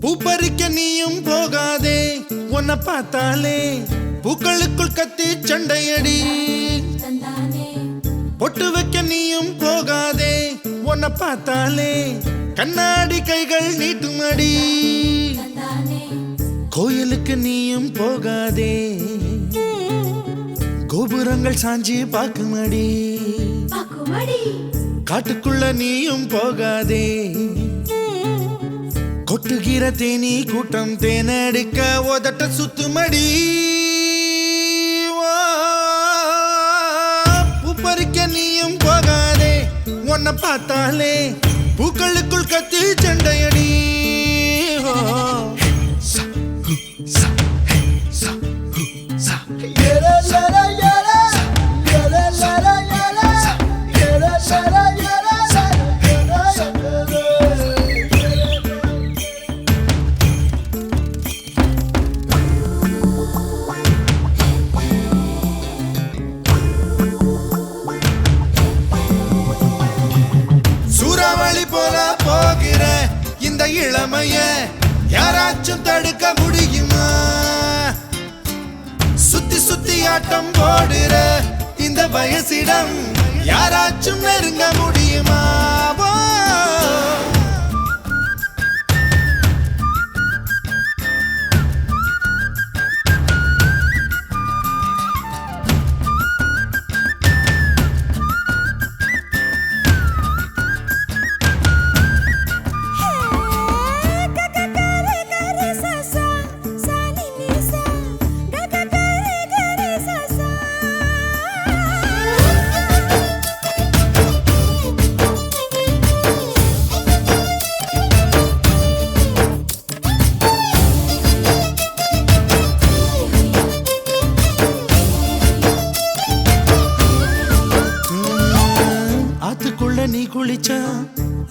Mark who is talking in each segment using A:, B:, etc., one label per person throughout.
A: பூப்பறிக்க நீயும் போகாதே, உன்னை பார்த்தாலே பூக்களுக்குள் கத்தி சண்டையடி. பொட்டு வைக்க நீயும் போகாதே, உன்னை பார்த்தாலே கண்ணாடி கைகள் நீட்டுமடி. கோயிலுக்கு நீயும் போகாதே, கோபுரங்கள் சாஞ்சி பாக்குமடி. காட்டுக்குள்ள நீயும் போகாதே, கொட்டுகிற தேனி கூட்டம் தேனடிக்க உதட்ட சுத்துமடி. பூப்பறிக்க நீயும் போகாதே, உன்னை பார்த்தாலே பூக்களுக்குள் கத்தி சண்டையடி. சூறாவளி போல போகிற இந்த இளமைய யாராச்சும் தடுக்க முடியுமா? சுத்தி சுத்தி ஆட்டம் போடுற இந்த வயசிடம் யாராச்சும் நெருங்க முடியுமா? நீ குளிச்சா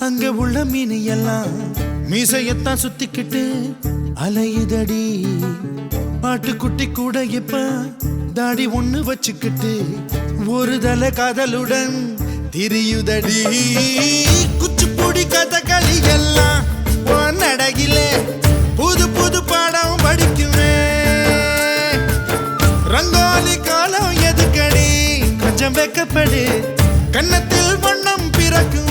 A: அங்க உள்ள மீன் எல்லாம் மீசையத்தான் சுத்திக்கிட்டு அலையுதடி. பாட்டுக்குட்டி கூட இப்ப தாடி ஒண்ணு வச்சுக்கிட்டு ஒரு தலை காதலுடன் திரியுதடி. குச்சிப்புடி கதகளி எல்லாம் நடகில புது புது பாடம் படிக்குமே. ரங்கோலி காலம் எதுக்கடி, கொஞ்சம் வெக்கப்படு, கன்னத்தில் வண்ணம் பிறக்கும்.